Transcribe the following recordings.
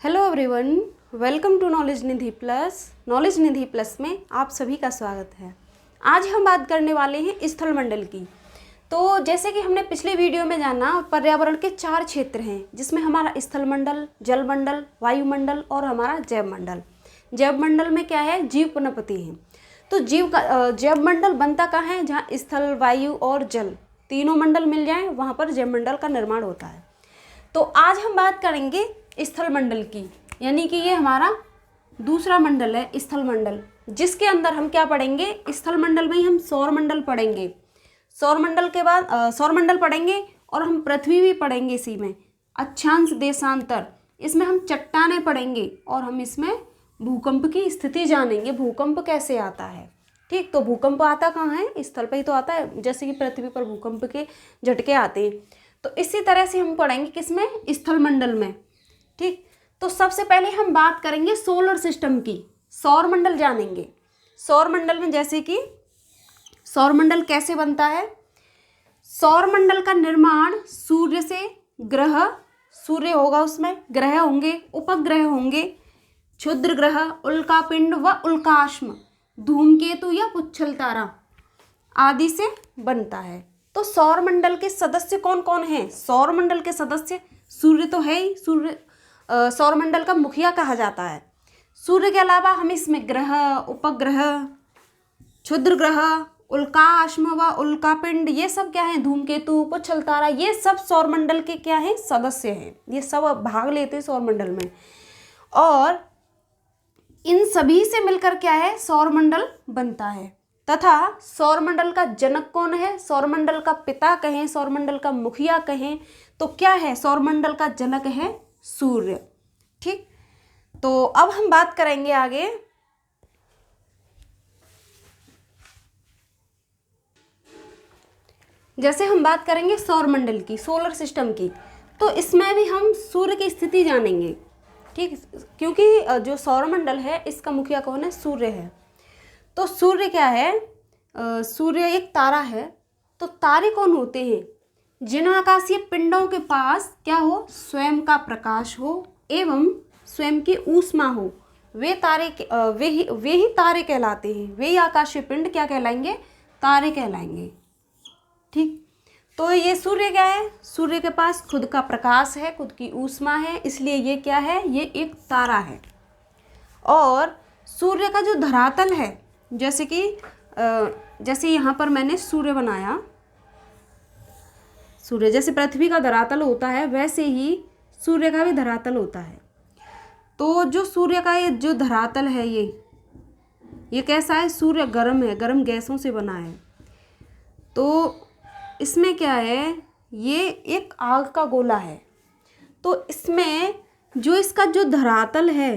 Hello everyone, welcome to knowledge Nidhi plus. Knowledge Nidhi plus में आप सभी का स्वागत है। आज हम बात करने वाले हैं स्थलमंडल की। तो जैसे कि हमने पिछले वीडियो में जाना, पर्यावरण के 4 क्षेत्र हैं जिसमें हमारा स्थलमंडल, जलमंडल, वायुमंडल और हमारा जैवमंडल। जैवमंडल में क्या है? जीव वनस्पति हैं। तो जैवमंडल बनता कहाँ है? जहाँ स्थल, वायु और जल तीनों मंडल मिल जाएं वहाँ पर जैवमंडल का निर्माण होता है। तो आज हम बात करेंगे स्थल मंडल की, यानी कि ये हमारा दूसरा मंडल है स्थल मंडल, जिसके अंदर हम क्या पढ़ेंगे? स्थल मंडल में ही हम सौर मंडल पढ़ेंगे। सौर मंडल के बाद सौर मंडल पढ़ेंगे और हम पृथ्वी भी पढ़ेंगे। इसी में अक्षांश देशांतर, इसमें हम चट्टानें पढ़ेंगे और हम इसमें भूकंप की स्थिति जानेंगे, भूकंप कैसे आता है। ठीक, तो भूकंप आता कहाँ है? स्थल पर ही तो आता है, जैसे कि पृथ्वी पर भूकंप के झटके आते हैं। तो इसी तरह से हम पढ़ेंगे किसमें? स्थल मंडल में। ठीक, तो सबसे पहले हम बात करेंगे सोलर सिस्टम की, सौर मंडल जानेंगे। सौर मंडल में जैसे कि सौर मंडल कैसे बनता है? सौर मंडल का निर्माण सूर्य से ग्रह, सूर्य होगा, उसमें ग्रह होंगे, उपग्रह होंगे, क्षुद्र ग्रह, उल्कापिंड व उल्काश्म, धूमकेतु या पुच्छल तारा आदि से बनता है। तो सौर मंडल के सदस्य कौन कौन हैं? सौर मंडल के सदस्य सूर्य तो है ही, सूर्य सौर मंडल का मुखिया कहा जाता है। सूर्य के अलावा हम इसमें ग्रह, उपग्रह, क्षुद्र ग्रह, उल्काश्म व उल्कापिंड, ये सब क्या है? धूमकेतु, पुच्छल तारा, ये सब सौर मंडल के क्या है? सदस्य हैं। ये सब भाग लेते हैं सौर मंडल में, और इन सभी से मिलकर क्या है? सौर मंडल बनता है। तथा सौर मंडल का जनक कौन है? सौर मंडल का पिता कहें, सौर मंडल का मुखिया कहें तो क्या है? सौर मंडल का जनक है सूर्य। ठीक, तो अब हम बात करेंगे आगे। जैसे हम बात करेंगे सौर मंडल की, सोलर सिस्टम की, तो इसमें भी हम सूर्य की स्थिति जानेंगे। ठीक, क्योंकि जो सौर मंडल है इसका मुखिया कौन है? सूर्य है। तो सूर्य क्या है? सूर्य एक तारा है। तो तारे कौन होते हैं? जिन आकाशीय पिंडों के पास क्या हो? स्वयं का प्रकाश हो एवं स्वयं की ऊष्मा हो, वे तारे वे ही तारे कहलाते हैं। वे ही आकाशीय पिंड क्या कहलाएंगे? तारे कहलाएंगे। ठीक, तो ये सूर्य क्या है? सूर्य के पास खुद का प्रकाश है, खुद की ऊष्मा है, इसलिए ये क्या है? ये एक तारा है। और सूर्य का जो धरातल है, जैसे कि जैसे यहाँ पर मैंने सूर्य बनाया, सूर्य जैसे पृथ्वी का धरातल होता है वैसे ही सूर्य का भी धरातल होता है। तो जो सूर्य का ये जो धरातल है, ये कैसा है? सूर्य गर्म है, गर्म गैसों से बना है। तो इसमें क्या है? ये एक आग का गोला है। तो इसमें जो इसका जो धरातल है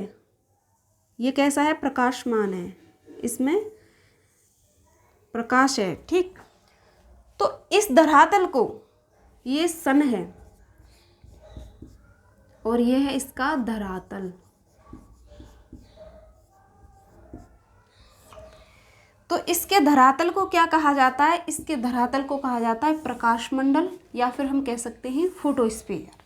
ये कैसा है? प्रकाशमान है, इसमें प्रकाश है। ठीक, तो इस धरातल को, ये सन है और ये है इसका धरातल। तो इसके धरातल को क्या कहा जाता है? इसके धरातल को कहा जाता है प्रकाश मंडल, या फिर हम कह सकते हैं फोटोस्फीयर।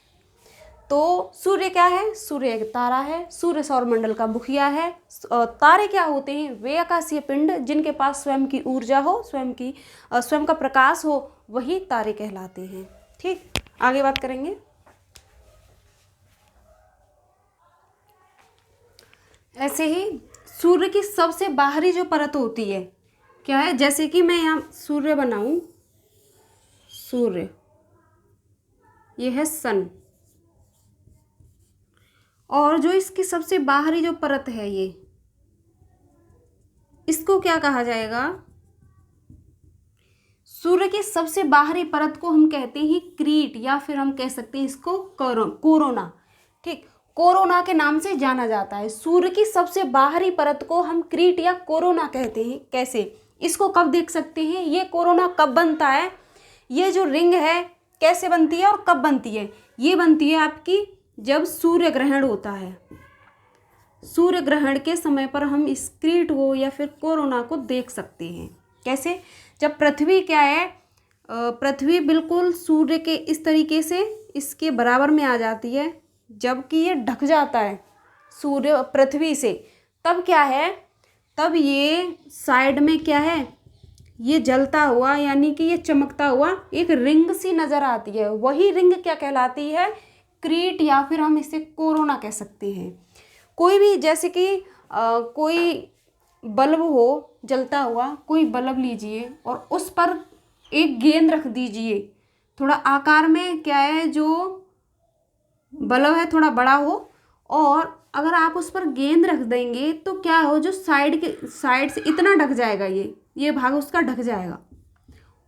तो सूर्य क्या है? सूर्य एक तारा है। सूर्य सौर मंडल का मुखिया है। तारे क्या होते हैं? वे आकाशीय पिंड जिनके पास स्वयं की ऊर्जा हो, स्वयं का प्रकाश हो, वही तारे कहलाते हैं। ठीक, आगे बात करेंगे। ऐसे ही सूर्य की सबसे बाहरी जो परत होती है क्या है? जैसे कि मैं यहाँ सूर्य बनाऊं, सूर्य, ये है सन, और जो इसकी सबसे बाहरी जो परत है ये, इसको क्या कहा जाएगा? सूर्य की सबसे बाहरी परत को हम कहते हैं क्रीट, या फिर हम कह सकते हैं इसको कोरोना। ठीक, कोरोना के नाम से जाना जाता है। सूर्य की सबसे बाहरी परत को हम क्रीट या कोरोना कहते हैं। कैसे? इसको कब देख सकते हैं? ये कोरोना कब बनता है? ये जो रिंग है कैसे बनती है और कब बनती है? ये बनती है आपकी जब सूर्य ग्रहण होता है। सूर्य ग्रहण के समय पर हम इस क्रीट को या फिर कोरोना को देख सकते हैं। कैसे? जब पृथ्वी क्या है, पृथ्वी बिल्कुल सूर्य के इस तरीके से इसके बराबर में आ जाती है, जबकि ये ढक जाता है सूर्य पृथ्वी से, तब क्या है, तब ये साइड में क्या है, ये जलता हुआ यानी कि ये चमकता हुआ एक रिंग सी नज़र आती है। वही रिंग क्या कहलाती है, क्रीट, या फिर हम इसे कोरोना कह सकते हैं। कोई भी जैसे कि कोई बल्ब हो जलता हुआ, कोई बल्ब लीजिए और उस पर एक गेंद रख दीजिए, थोड़ा आकार में क्या है, जो बल्ब है थोड़ा बड़ा हो, और अगर आप उस पर गेंद रख देंगे तो क्या हो, जो साइड से इतना ढक जाएगा, ये भाग उसका ढक जाएगा,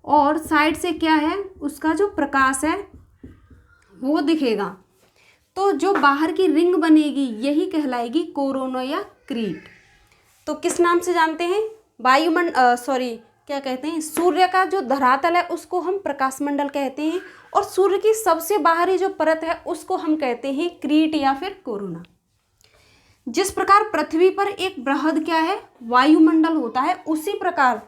और साइड से क्या है, उसका जो प्रकाश है वो दिखेगा। तो जो बाहर की रिंग बनेगी यही कहलाएगी कोरोना या क्रीट। तो किस नाम से जानते हैं, क्या कहते हैं, सूर्य का जो धरातल है उसको हम प्रकाशमंडल कहते हैं, और सूर्य की सबसे बाहरी जो परत है उसको हम कहते हैं क्रीट या फिर कोरोना। जिस प्रकार पृथ्वी पर एक बृहद क्या है, वायुमंडल होता है, उसी प्रकार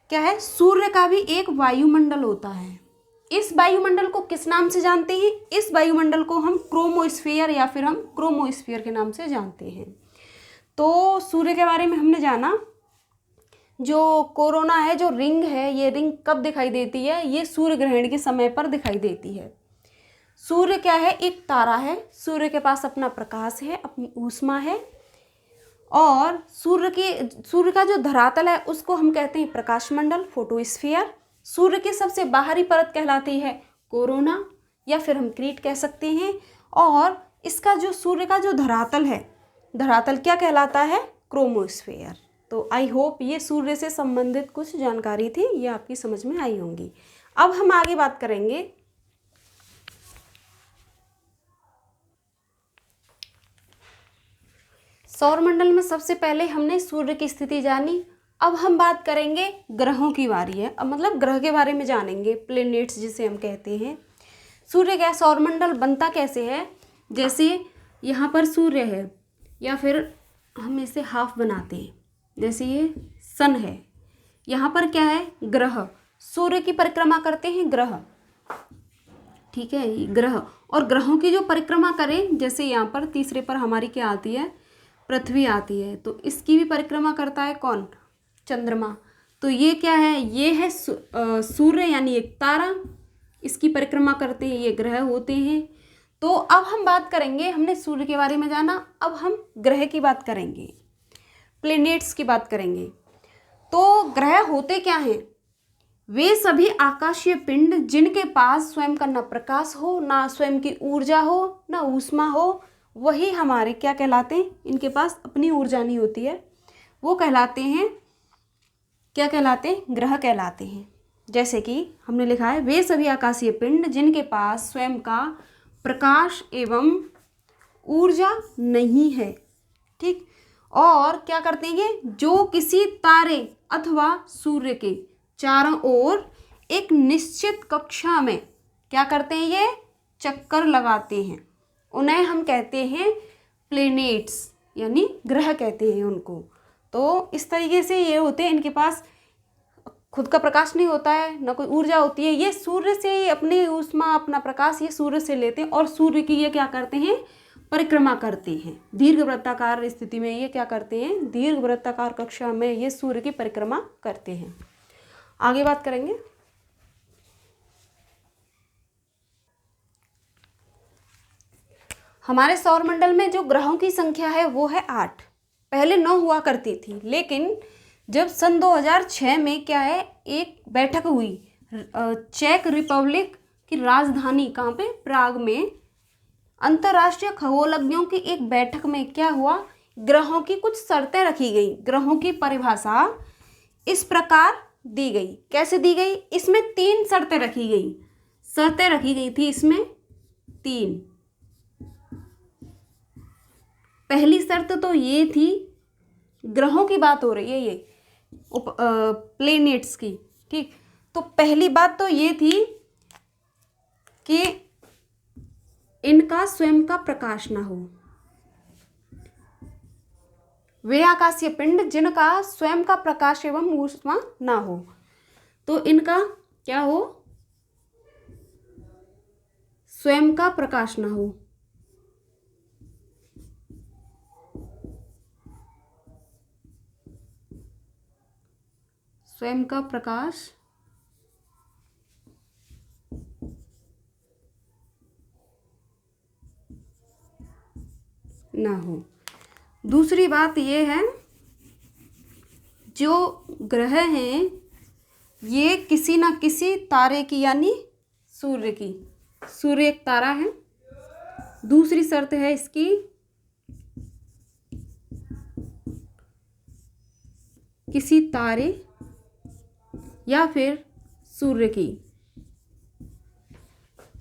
क्या है, सूर्य का भी एक वायुमंडल होता है। इस वायुमंडल को किस नाम से जानते हैं, इस वायुमंडल को हम क्रोमोस्फीयर या फिर हम क्रोमोस्फीयर के नाम से जानते हैं। तो सूर्य के बारे में हमने जाना। जो कोरोना है, जो रिंग है, ये रिंग कब दिखाई देती है, ये सूर्य ग्रहण के समय पर दिखाई देती है। सूर्य क्या है, एक तारा है, सूर्य के पास अपना प्रकाश है, अपनी ऊष्मा है, और सूर्य का जो धरातल है उसको हम कहते हैं प्रकाशमंडल, फोटोस्फीयर। सूर्य की सबसे बाहरी परत कहलाती है कोरोना या फिर हम क्रीट कह सकते हैं, और इसका जो सूर्य का जो धरातल है, धरातल क्या कहलाता है, क्रोमोस्फीयर। तो आई होप ये सूर्य से संबंधित कुछ जानकारी थी, ये आपकी समझ में आई होंगी। अब हम आगे बात करेंगे सौरमंडल में। सबसे पहले हमने सूर्य की स्थिति जानी, अब हम बात करेंगे ग्रहों की बारी है। अब मतलब ग्रह के बारे में जानेंगे, प्लेनेट्स जिसे हम कहते हैं। सूर्य क्या, सौरमंडल बनता कैसे है, जैसे यहाँ पर सूर्य है, या फिर हम इसे हाफ बनाते हैं, जैसे ये सन है, यहाँ पर क्या है, ग्रह, सूर्य की परिक्रमा करते हैं ग्रह, ठीक है, ये ग्रह। और ग्रहों की जो परिक्रमा करें, जैसे यहाँ पर तीसरे पर हमारी क्या आती है, पृथ्वी आती है, तो इसकी भी परिक्रमा करता है कौन, चंद्रमा। तो ये क्या है, ये है सूर्य यानी एक तारा, इसकी परिक्रमा करते हैं, ये ग्रह होते हैं। तो अब हम बात करेंगे, हमने सूर्य के बारे में जाना, अब हम ग्रह की बात करेंगे, प्लेनेट्स की बात करेंगे। तो ग्रह होते क्या हैं, वे सभी आकाशीय पिंड जिनके पास स्वयं का न प्रकाश हो, ना स्वयं की ऊर्जा हो, ना ऊष्मा हो, वही हमारे क्या कहलाते हैं, इनके पास अपनी ऊर्जा नहीं होती है, वो कहलाते हैं, क्या कहलाते हैं, ग्रह कहलाते हैं। जैसे कि हमने लिखा है, वे सभी आकाशीय पिंड जिनके पास स्वयं का प्रकाश एवं ऊर्जा नहीं है, ठीक। और क्या करते हैं, जो किसी तारे अथवा सूर्य के चारों ओर एक निश्चित कक्षा में क्या करते हैं, ये चक्कर लगाते हैं, उन्हें हम कहते हैं प्लेनेट्स, यानी ग्रह कहते हैं उनको। तो इस तरीके से ये होते हैं, इनके पास खुद का प्रकाश नहीं होता है, ना कोई ऊर्जा होती है, ये सूर्य से अपनी ऊष्मा, अपना प्रकाश ये सूर्य से लेते हैं, और सूर्य की ये क्या करते हैं, परिक्रमा करते हैं। दीर्घ वृत्ताकार स्थिति में ये क्या करते हैं, दीर्घ वृत्ताकार कक्षा में ये सूर्य की परिक्रमा करते हैं। आगे बात करेंगे। हमारे सौरमंडल में जो ग्रहों की संख्या है वो है 8, पहले 9 हुआ करती थी, लेकिन जब सन 2006 में क्या है, एक बैठक हुई चेक रिपब्लिक की राजधानी कहाँ पे, प्राग में, अंतर्राष्ट्रीय खगोलज्ञों की एक बैठक में क्या हुआ, ग्रहों की कुछ शर्तें रखी गई। ग्रहों की परिभाषा इस प्रकार दी गई, कैसे दी गई, इसमें 3 शर्तें रखी गई, शर्तें रखी गई थी इसमें 3। पहली शर्त तो ये थी, ग्रहों की बात हो रही है, ये प्लेनेट्स की, ठीक। तो पहली बात तो ये थी कि इनका स्वयं का प्रकाश ना हो, वे आकाशीय पिंड जिनका स्वयं का प्रकाश एवं ऊष्मा ना हो, तो इनका क्या हो, स्वयं का प्रकाश ना हो, स्वयं का प्रकाश ना हो। दूसरी बात ये है, जो ग्रह हैं ये किसी ना किसी तारे की, यानी सूर्य की, सूर्य एक तारा है। दूसरी शर्त है इसकी, किसी तारे या फिर सूर्य की,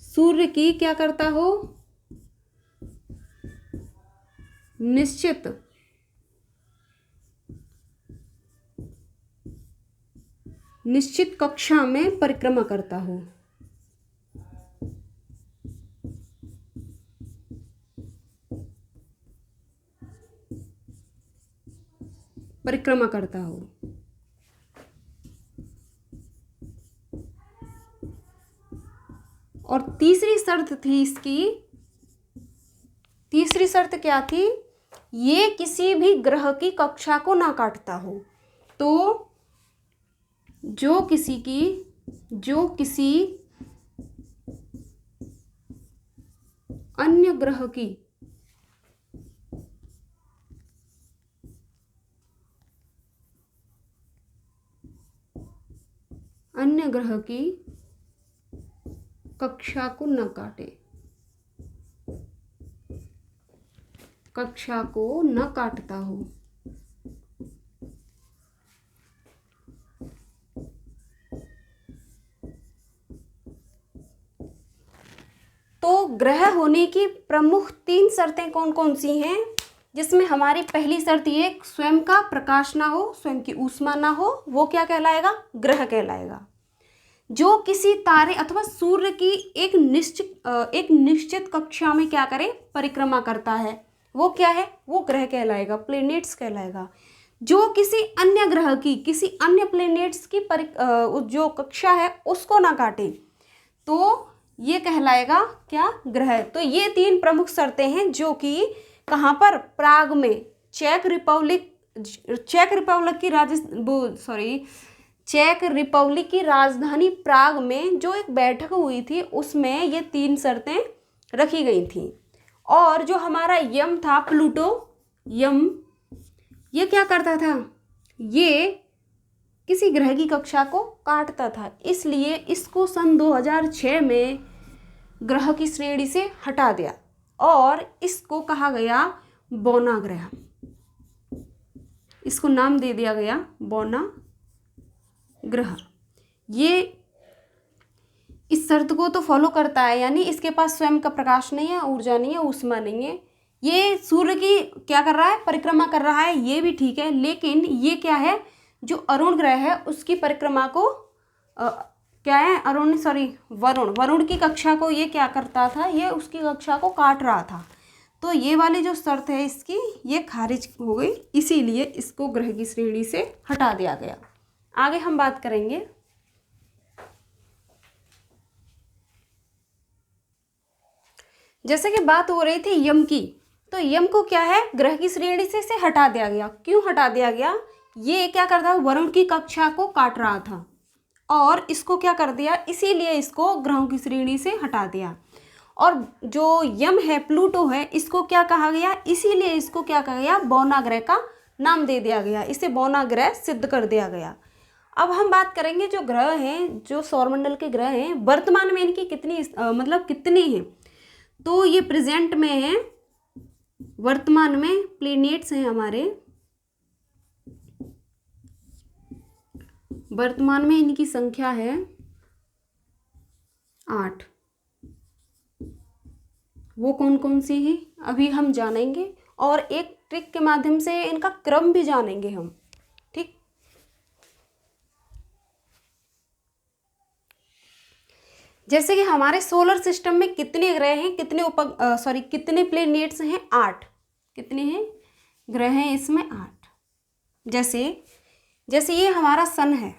सूर्य की क्या करता हो, निश्चित कक्षा में परिक्रमा करता हो। परिक्रमा करता हो। और तीसरी शर्त थी इसकी, तीसरी शर्त क्या थी, ये किसी भी ग्रह की कक्षा को ना काटता हो। तो जो किसी अन्य ग्रह की कक्षा को न काटे, कक्षा को न काटता हो। तो ग्रह होने की प्रमुख 3 शर्तें कौन कौन सी हैं, जिसमें हमारी पहली शर्त ये, स्वयं का प्रकाश ना हो, स्वयं की ऊष्मा ना हो, वो क्या कहलाएगा, ग्रह कहलाएगा। जो किसी तारे अथवा सूर्य की एक निश्चित कक्षा में क्या करे, परिक्रमा करता है, वो क्या है, वो ग्रह कहलाएगा, प्लेनेट्स कहलाएगा। जो किसी अन्य ग्रह की, किसी अन्य प्लेनेट्स की जो कक्षा है उसको ना काटे, तो ये कहलाएगा क्या, ग्रह। तो ये 3 प्रमुख शर्तें हैं जो कि कहाँ पर, प्राग में, चेक रिपब्लिक की राजधानी प्राग में जो एक बैठक हुई थी, उसमें ये 3 शर्तें रखी गई थी। और जो हमारा यम था, प्लूटो, ये क्या करता था, ये किसी ग्रह की कक्षा को काटता था, इसलिए इसको सन 2006 में ग्रह की श्रेणी से हटा दिया और इसको कहा गया बौना ग्रह। इसको नाम दे दिया गया बौना ग्रह। ये इस शर्त को तो फॉलो करता है, यानी इसके पास स्वयं का प्रकाश नहीं है, ऊर्जा नहीं है, ऊष्मा नहीं है। ये सूर्य की क्या कर रहा है, परिक्रमा कर रहा है, ये भी ठीक है, लेकिन ये क्या है, जो अरुण ग्रह है उसकी परिक्रमा को क्या है, वरुण की कक्षा को ये क्या करता था, ये उसकी कक्षा को काट रहा था। तो ये वाली जो शर्त है इसकी, ये खारिज हो गई, इसीलिए इसको ग्रह की श्रेणी से हटा दिया गया। आगे हम बात करेंगे, जैसे कि बात हो रही थी यम की, तो यम को क्या है, ग्रह की श्रेणी से इसे हटा दिया गया। क्यों हटा दिया गया, ये क्या करता है, वरुण की कक्षा को काट रहा था और इसको क्या कर दिया, इसीलिए इसको ग्रहों की श्रेणी से हटा दिया। और जो यम है, प्लूटो है, इसको क्या कहा गया, इसीलिए इसको क्या कहा गया, बौना ग्रह का नाम दे दिया गया, इसे बौना ग्रह सिद्ध कर दिया गया। अब हम बात करेंगे जो ग्रह हैं, जो सौरमंडल के ग्रह हैं, वर्तमान में इनकी कितनी हैं। तो ये प्रेजेंट में है, वर्तमान में प्लेनेट्स हैं हमारे, वर्तमान में इनकी संख्या है 8। वो कौन कौन सी है अभी हम जानेंगे, और एक ट्रिक के माध्यम से इनका क्रम भी जानेंगे हम, ठीक। जैसे कि हमारे सोलर सिस्टम में कितने ग्रह हैं, कितने प्लेनेट्स हैं, 8। कितने हैं ग्रह हैं इसमें, 8। जैसे ये हमारा सन है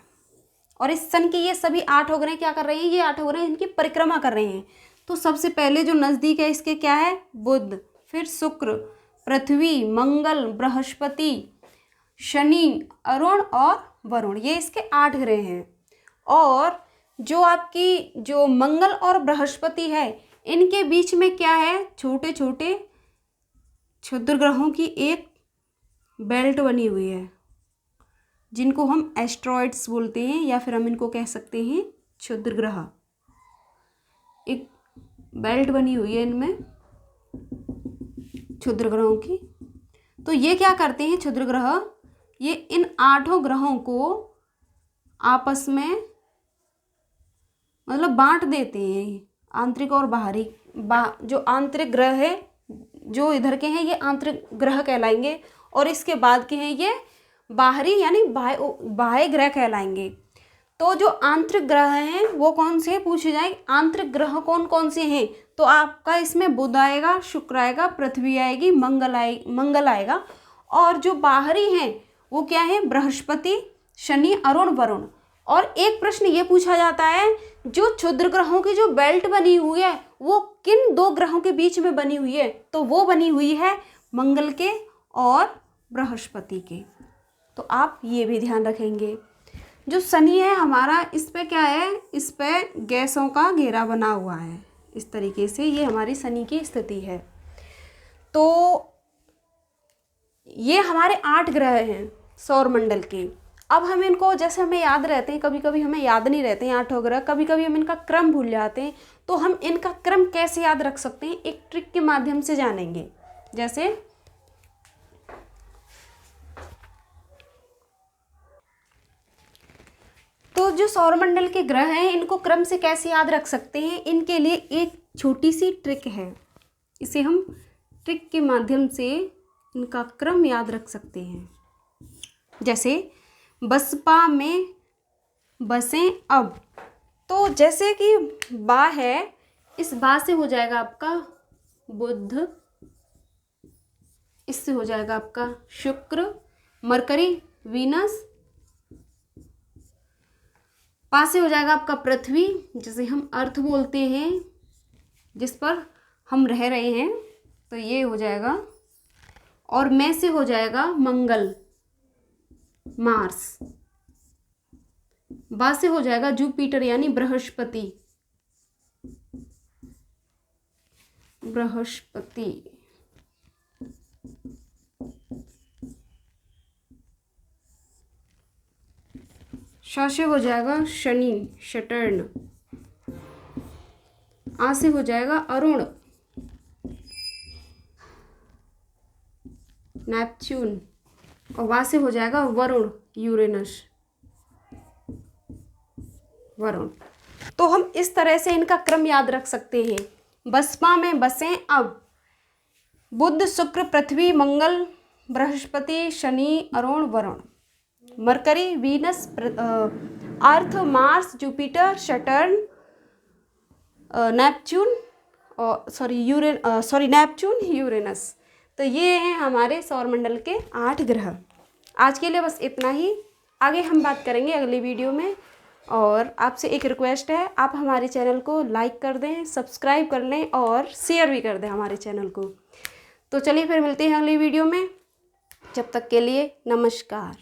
और इस सन के ये सभी 8 ग्रह क्या कर रहे हैं, ये 8 ग्रह इनकी परिक्रमा कर रहे हैं। तो सबसे पहले जो नज़दीक है इसके क्या है, बुध, फिर शुक्र, पृथ्वी, मंगल, बृहस्पति, शनि, अरुण और वरुण, ये इसके 8 ग्रह हैं। और जो आपकी जो मंगल और बृहस्पति है, इनके बीच में क्या है, छोटे छोटे क्षुद्र ग्रहों की एक बेल्ट बनी हुई है, जिनको हम एस्ट्रॉइड्स बोलते हैं, या फिर हम इनको कह सकते हैं क्षुद्र ग्रह। एक बेल्ट बनी हुई है इनमें क्षुद्र ग्रहों की। तो ये क्या करते हैं क्षुद्र ग्रह, ये इन 8 ग्रहों को आपस में मतलब बांट देते हैं, आंतरिक और बाहरी। जो आंतरिक ग्रह है, जो इधर के हैं, ये आंतरिक ग्रह कहलाएंगे, और इसके बाद के हैं ये बाहरी यानी बाह्य ग्रह कहलाएंगे। तो जो आंतरिक ग्रह हैं वो कौन से पूछे जाए, आंतरिक ग्रह कौन कौन से हैं, तो आपका इसमें बुध आएगा, शुक्र आएगा, पृथ्वी आएगी, मंगल आएगा। और जो बाहरी हैं वो क्या है, बृहस्पति, शनि, अरुण, वरुण। और एक प्रश्न ये पूछा जाता है, जो क्षुद्र ग्रहों की जो बेल्ट बनी हुई है वो किन 2 ग्रहों के बीच में बनी हुई है, तो वो बनी हुई है मंगल के और बृहस्पति के। तो आप ये भी ध्यान रखेंगे। जो शनि है हमारा, इस पे क्या है, इस पे गैसों का घेरा बना हुआ है, इस तरीके से ये हमारी शनि की स्थिति है। तो ये हमारे 8 ग्रह हैं सौर मंडल के। अब हम इनको, जैसे हमें याद रहते हैं, कभी कभी हमें याद नहीं रहते हैं 8 ग्रह, कभी कभी हम इनका क्रम भूल जाते हैं। तो हम इनका क्रम कैसे याद रख सकते हैं, एक ट्रिक के माध्यम से जानेंगे। जैसे तो जो सौरमंडल के ग्रह हैं, इनको क्रम से कैसे याद रख सकते हैं, इनके लिए एक छोटी सी ट्रिक है। इसे हम ट्रिक के माध्यम से इनका क्रम याद रख सकते हैं। जैसे बसपा में बसें अब, तो जैसे कि बा है, इस बा से हो जाएगा आपका बुध, इससे हो जाएगा आपका शुक्र, मरकरी, वीनस, पा से हो जाएगा आपका पृथ्वी, जिसे हम अर्थ बोलते हैं, जिस पर हम रह रहे हैं, तो ये हो जाएगा। और मैं से हो जाएगा मंगल, मार्स, बा से हो जाएगा जुपिटर यानी बृहस्पति, श से हो जाएगा शनि, सटर्न, आ से हो जाएगा अरुण, नेपच्यून, और वा से हो जाएगा वरुण, यूरेनस, वरुण। तो हम इस तरह से इनका क्रम याद रख सकते हैं। बसपा में बसें अब, बुध, शुक्र, पृथ्वी, मंगल, बृहस्पति, शनि, अरुण, वरुण, मरकरी, वीनस, अर्थ, मार्स, जुपिटर, सटर्न, नेपच्यून, और नेपच्यून, यूरेनस। तो ये हैं हमारे सौरमंडल के 8 ग्रह। आज के लिए बस इतना ही, आगे हम बात करेंगे अगले वीडियो में। और आपसे एक रिक्वेस्ट है, आप हमारे चैनल को लाइक कर दें, सब्सक्राइब कर लें और शेयर भी कर दें हमारे चैनल को। तो चलिए फिर मिलते हैं अगली वीडियो में, जब तक के लिए नमस्कार।